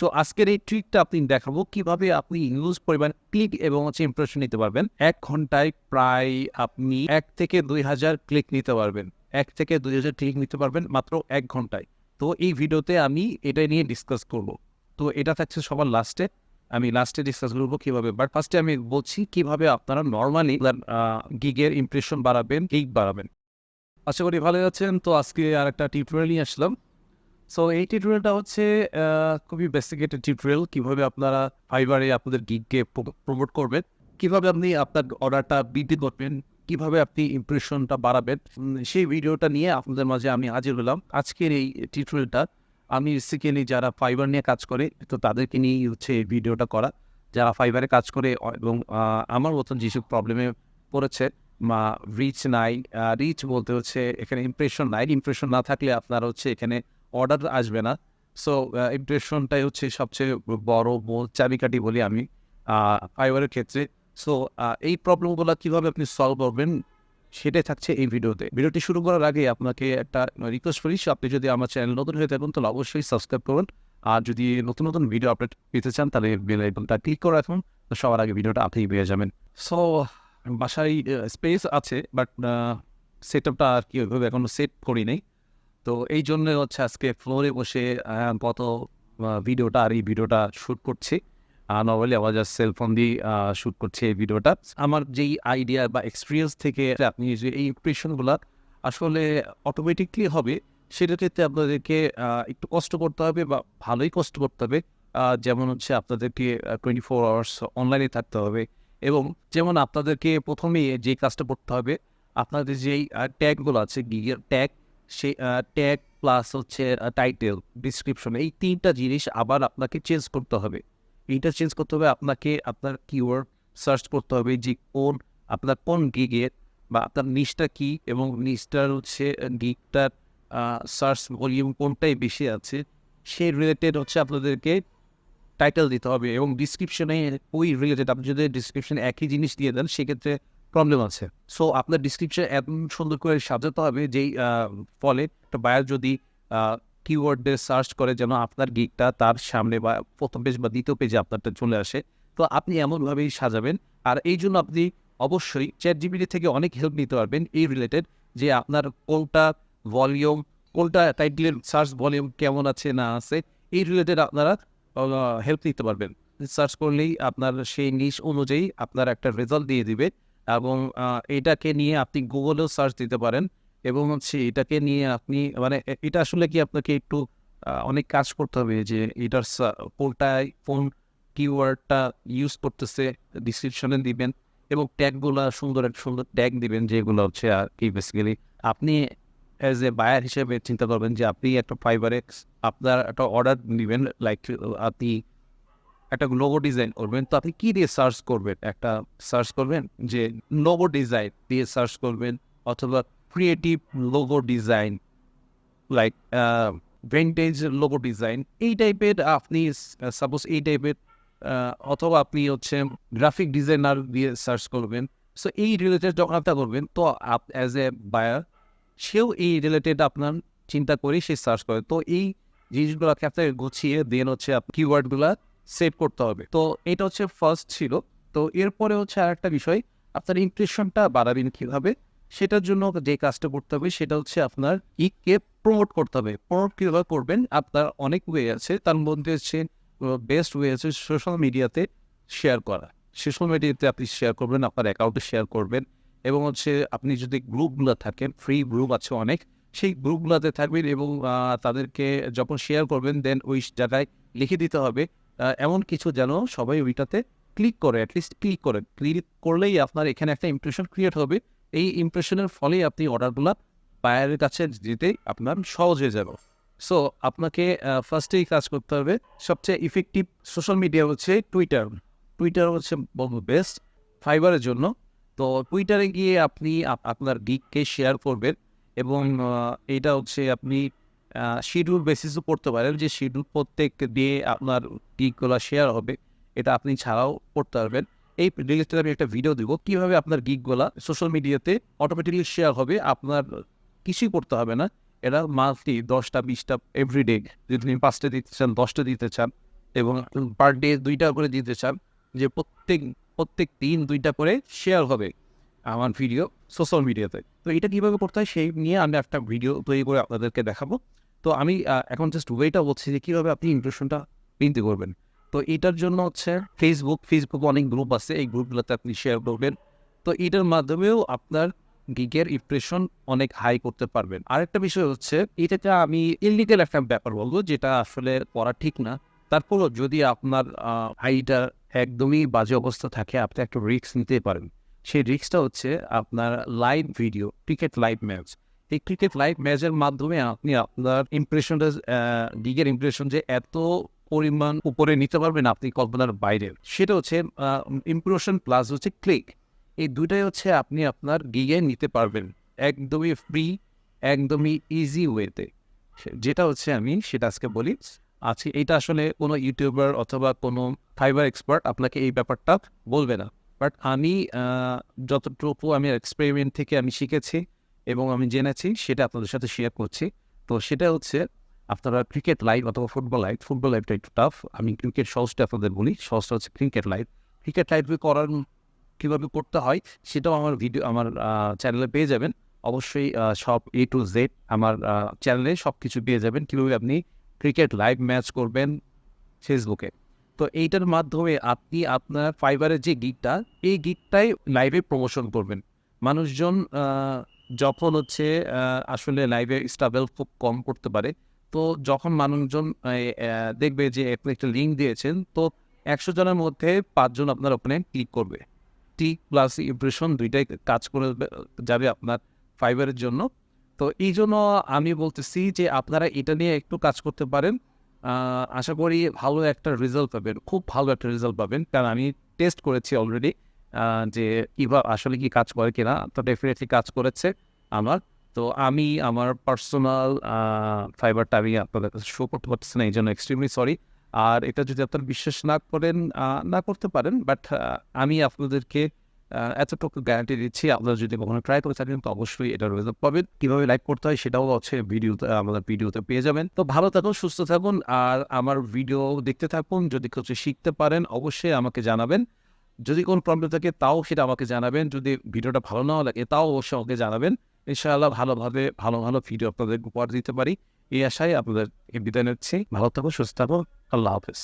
তো আজকের এই ট্রিকটা আপনি দেখাবো কিভাবে আপনি ইউজ পরিমাণ ক্লিক এবং ইমপ্রেশন নিতে পারবেন। 1 ঘন্টায় প্রায় আপনি 1 থেকে 2000 ক্লিক নিতে পারবেন। 1 থেকে 2000 ক্লিক নিতে পারবেন মাত্র 1 ঘন্টায়। তো এই ভিডিওতে আমি এটা নিয়ে ডিসকাস করব। তো এটা থাকছে সবার লাস্টে। আমি লাস্টে ডিসকাস করব কিভাবে। বাট ফার্স্টে আমি বলছি কিভাবে আপনারা নরমালি গিগের ইমপ্রেশন বাড়াবেন, ক্লিক বাড়াবেন। আশা করি ভালো আছেন। তো আজকে আরেকটা টিউটোরিয়াল নিয়ে আসলাম। সো এই টিউটোরিয়ালটা হচ্ছে খুবই বেসিক একটা টিউটোরিয়াল কিভাবে আপনারা ফাইবারে আপনাদের গিগকে প্রমোট করবেন, কিভাবে আপনি আপনার অর্ডারটা বৃদ্ধি করবেন, কিভাবে আপনি ইমপ্রেশনটা বাড়াবেন, সেই ভিডিওটা নিয়ে আপনাদের মাঝে আমি হাজির হলাম। আজকের এই টিউটোরিয়ালটা আমি বেসিক্যালি যারা ফাইবার নিয়ে কাজ করে তো তাদেরকে নিয়েই হচ্ছে এই ভিডিওটা করা। যারা ফাইবারে কাজ করে এবং আমার মতন যেসব প্রবলেমে পড়েছে বা রিচ নাই, রিচ বলতে হচ্ছে এখানে ইমপ্রেশন নাই, ইমপ্রেশন না থাকলে আপনার হচ্ছে এখানে অর্ডার আসবে না। সো ইমপ্রেশনটাই হচ্ছে সবচেয়ে বড় মূল চাবিকাঠি বলি আমি ফাইবারের ক্ষেত্রে। সো এই প্রবলেমগুলো কীভাবে আপনি সলভ করবেন সেটাই থাকছে এই ভিডিওতে। ভিডিওটি শুরু করার আগে আপনাকে একটা রিকোয়েস্ট করি, আপনি যদি আমার চ্যানেল নতুন হয়ে থাকুন তাহলে অবশ্যই সাবস্ক্রাইব করুন। আর যদি নতুন নতুন ভিডিও আপডেট পেতে চান তাহলে বেল আইকনটা ক্লিক করে রাখুন, তো সবার আগে ভিডিওটা আপনি পেয়ে যাবেন। সো বাসায় স্পেস আছে বাট সেট আপটা আর কি ওইভাবে এখনও সেট করি নাই। তো এই জন্য হচ্ছে আজকে ফ্লোরে বসে গত ভিডিওটা আর এই ভিডিওটা শ্যুট করছি। নর্মালি আমার জাস্ট সেলফোন দিয়ে শ্যুট করছি এই ভিডিওটা। আমার যেই আইডিয়া বা এক্সপিরিয়েন্স থেকে আপনি যে এই ইমপ্রেশনগুলো আসলে অটোমেটিকলি হবে, সেটার ক্ষেত্রে আপনাদেরকে একটু কষ্ট করতে হবে বা ভালোই কষ্ট করতে হবে। যেমন হচ্ছে আপনাদেরকে 24 আওয়ার্স অনলাইনে থাকতে হবে এবং যেমন আপনাদেরকে প্রথমেই যে কাজটা করতে হবে, আপনাদের যেই ট্যাগগুলো আছে, গিগের ট্যাগ, সেই ট্যাগ প্লাস হচ্ছে টাইটেল, ডিসক্রিপশন, এই 3টা জিনিস আবার আপনাকে চেঞ্জ করতে হবে। এইটা চেঞ্জ করতে হবে আপনাকে, আপনার কিওয়ার্ড সার্চ করতে হবে যে আপনার কোন গিগের বা আপনার নিশটা কী এবং নিশটার হচ্ছে গিগটার সার্চ ভলিউম কোনটাই বেশি আছে, সেই রিলেটেড হচ্ছে আপনাদেরকে টাইটেল দিতে হবে এবং ডিসক্রিপশনে ওই রিলেটেড। আপনি যদি ডিসক্রিপশনে একই জিনিস দিয়ে দেন সেক্ষেত্রে প্রবলেম আছে। সো আপনার ডিসক্রিপশন এমন সুন্দর করে সাজাতে হবে যেই ফলে একটা বায়ার যদি কিওয়ার্ড দিয়ে সার্চ করে যেন আপনার গিগটা তার সামনে বা প্রথম পেজ বা দ্বিতীয় পেজে আপনারটা চলে আসে। তো আপনি এমনভাবেই সাজাবেন। আর এই জন্য আপনি অবশ্যই চ্যাটজিপিটি থেকে অনেক হেল্প নিতে পারবেন এই রিলেটেড, যে আপনার কোনটা ভলিউম, কোনটা টাইটেলের সার্চ ভলিউম কেমন আছে না আছে, এই রিলেটেড আপনারা হেল্প নিতে পারবেন। সার্চ করলেই আপনার সেই নিশ অনুযায়ী আপনার একটা রেজাল্ট দিয়ে দিবে এবং এটাকে নিয়ে আপনি গুগলেও সার্চ দিতে পারেন এবং হচ্ছে এটাকে নিয়ে আপনি মানে এটা আসলে কি আপনাকে একটু অনেক কাজ করতে হবে যে এটার কোনটায় কোন কিওয়ার্ডটা ইউজ করতেছে ডিসক্রিপশনে দিবেন এবং ট্যাগগুলো সুন্দর সুন্দর ট্যাগ দিবেন যেগুলো হচ্ছে আর কি বেসিক্যালি আপনি অ্যাজ এ বায়ার হিসেবে চিন্তা করবেন যে আপনি একটা ফাইবারে আপনার একটা অর্ডার নেবেন, লাইক আপনি একটা লোগো ডিজাইন করবেন। তো আপনি কী দিয়ে সার্চ করবেন? একটা সার্চ করবেন যে লোগো ডিজাইন দিয়ে সার্চ করবেন অথবা creative logo design, like vintage logo design, এই টাইপের আপনি সাপোজ এই টাইপের অথবা আপনি হচ্ছে গ্রাফিক ডিজাইনার দিয়ে সার্চ করবেন। সো এই রিলেটেড যখন আপনি করবেন তো অ্যাজ এ বায়ার সেও এই রিলেটেড আপনার চিন্তা করে সে সার্চ করে। তো এই জিনিসগুলোকে আপনাকে গুছিয়ে দেন হচ্ছে কিওয়ার্ডগুলো সেভ করতে হবে। তো এটা হচ্ছে ফার্স্ট ছিল। তো এরপরে হচ্ছে আরেকটা বিষয়, আপনার ইমপ্রেশনটা বাড়াবেন কীভাবে, সেটার জন্য যে কাজটা করতে হবে সেটা হচ্ছে আপনার গিগকে প্রমোট করতে হবে। প্রমোট কীভাবে করবেন? আপনার অনেক ওয়ে আছে, তার মধ্যে হচ্ছে বেস্ট ওয়ে আছে সোশ্যাল মিডিয়াতে শেয়ার করা। সোশ্যাল মিডিয়াতে আপনি শেয়ার করবেন, আপনার অ্যাকাউন্টে শেয়ার করবেন এবং হচ্ছে আপনি যদি গ্রুপগুলো থাকেন, ফ্রি গ্রুপ আছে অনেক, সেই গ্রুপগুলোতে থাকবেন এবং তাদেরকে যখন শেয়ার করবেন দেন ওই জায়গায় লিখে দিতে হবে এমন কিছু যেন সবাই ওইটাতে ক্লিক করে, অ্যাটলিস্ট ক্লিক করলেই আপনার এখানে একটা ইমপ্রেশন ক্রিয়েট হবে। এই ইমপ্রেশনের ফলেই আপনি অর্ডারগুলো বায়ারের কাছে দিতে আপনার সহজ হয়ে যাবে। সো আপনাকে ফার্স্টেই কাজ করতে হবে, সবচেয়ে ইফেক্টিভ সোশ্যাল মিডিয়া হচ্ছে টুইটার। টুইটার হচ্ছে বলবো বেস্ট ফাইবারের জন্য। তো টুইটারে গিয়ে আপনি আপনার গিগকে শেয়ার করবেন এবং এইটা হচ্ছে আপনি শিডিউল বেসিসও করতে পারেন, যে শিডিউল প্রত্যেক দিয়ে আপনার গিগগুলো শেয়ার হবে, এটা আপনি ছাড়াও করতে পারবেন। এই রিলেটেড আমি একটা ভিডিও দেবো কীভাবে আপনার গিগগুলা সোশ্যাল মিডিয়াতে অটোমেটিকলি শেয়ার হবে, আপনার কিছুই করতে হবে না। এরা মান্থলি 10টা 20টা এভরিডে, যদি আপনি 5টা দিতে চান 10টা দিতে চান, এবং পার ডে 2টা করে দিতে চান, যে প্রত্যেক দিন 2টা করে শেয়ার হবে আমার ভিডিও সোশ্যাল মিডিয়াতে। তো এটা কীভাবে করতে হয় সেই নিয়ে আমি একটা ভিডিও তৈরি করে আপনাদেরকে দেখাবো। তো আমি এখন জাস্ট ওয়েটা বলছি যে কীভাবে আপনি ইমপ্রেশনটা বৃদ্ধি করবেন। তো এটার জন্য হচ্ছে ফেসবুকে অনেক গ্রুপ আছে, এই গ্রুপগুলোতে আপনি শেয়ার করবেন। তো এটার মাধ্যমেও আপনার গিগের ইমপ্রেশন অনেক হাই করতে পারবেন। আরেকটা বিষয় হচ্ছে এটাকে আমি ইললিগাল একটা ব্যাপার বলবো, যেটা আসলে করা ঠিক না। তারপরও যদি আপনার আইটা একদমই বাজে অবস্থা থাকে, আপনি একটা রিস্ক নিতে পারেন। সেই রিস্কটা হচ্ছে আপনার live video, cricket live match. এই ক্রিকেট লাইভ ম্যাচের মাধ্যমে আপনি আপনার ইমপ্রেশনটা, গিগের ইমপ্রেশন যে এত পরিমাণ উপরে নিতে পারবেন আপনি কল্পনার বাইরে। সেটা হচ্ছে ইমপ্রেশন প্লাস হচ্ছে ক্লিক, এই দুইটাই হচ্ছে আপনি আপনার গিগে নিতে পারবেন একদমই ফ্রি, একদমই ইজি ওয়েতে। যেটা হচ্ছে আমি সেটা আজকে বলি। আজকে এইটা আসলে কোনো ইউটিউবার অথবা কোনো ফাইবার এক্সপার্ট আপনাকে এই ব্যাপারটা বলবে না। বাট আমি যতটুকু আমি এক্সপেরিমেন্ট থেকে আমি শিখেছি এবং আমি জেনেছি সেটা আপনাদের সাথে শেয়ার করছি। তো সেটা হচ্ছে আপনারা ক্রিকেট লাইভ অথবা ফুটবল লাইভটা একটু টাফ। আমি ক্রিকেট সহজটা আপনাদের বলি। সহজটা হচ্ছে ক্রিকেট লাইভ। ক্রিকেট লাইভ করার কীভাবে করতে হয় সেটাও আমার ভিডিও আমার চ্যানেলে পেয়ে যাবেন। অবশ্যই সব A to Z আমার চ্যানেলে সব কিছু পেয়ে যাবেন। কীভাবে আপনি ক্রিকেট লাইভ ম্যাচ করবেন ফেসবুকে। তো এইটার মাধ্যমে আপনি আপনার ফাইবারের যে গিগটা, এই গিগটাই লাইভে প্রমোশন করবেন। মানুষজন যখন হচ্ছে আসলে লাইভে স্ট্রাগল খুব কম করতে পারে। তো যখন মানুষজন দেখবে যে আপনি একটা লিঙ্ক দিয়েছেন, তো 100 জনের মধ্যে 5 জন আপনার ওখানে ক্লিক করবে। টিক প্লাস ইমপ্রেশন 2টাই কাজ করে যাবে আপনার ফাইবারের জন্য। তো এইজন্য আমি বলতেছি যে আপনারা এটা নিয়ে একটু কাজ করতে পারেন। আশা করি ভালো একটা রেজাল্ট পাবেন, খুব ভালো একটা রেজাল্ট পাবেন। কারণ আমি টেস্ট করেছি অলরেডি যে আসলে কি কাজ করে কিনা। তো ডেফিনিটলি কাজ করেছে আমার। তো আমি আমার পার্সোনাল ফাইবারটা আমি আপনাদের কাছে শো করতে পারতেছি না, এইজন্য এক্সট্রিমলি সরি। আর এটা যদি আপনারা বিশ্বাস না করেন, না করতে পারেন, বাট আমি আপনাদেরকে এতটুকু গ্যারান্টি দিচ্ছি, আপনারা যদি কখনো ট্রাই করে থাকেন তো অবশ্যই এটার রেজাল্ট পাবেন। কীভাবে লাইভ করতে হয় সেটাও হচ্ছে আমাদের ভিডিওতে পেয়ে যাবেন। তো ভালো থাকুন, সুস্থ থাকুন, আর আমার ভিডিও দেখতে থাকুন। যদি কিছু শিখতে পারেন অবশ্যই আমাকে জানাবেন। যদি কোনো প্রবলেম থাকে তাও সেটা আমাকে জানাবেন। যদি ভিডিওটা ভালো নাও লাগে তাও অবশ্যই আমাকে জানাবেন। ইনশাআল্লাহ ভালো ভিডিও আপনাদের উপহার দিতে পারি। এই আশায় আপনাদেরকে বিদায় নিচ্ছি। ভালো থাকুন, সুস্থ থাকুন। আল্লাহ হাফেজ।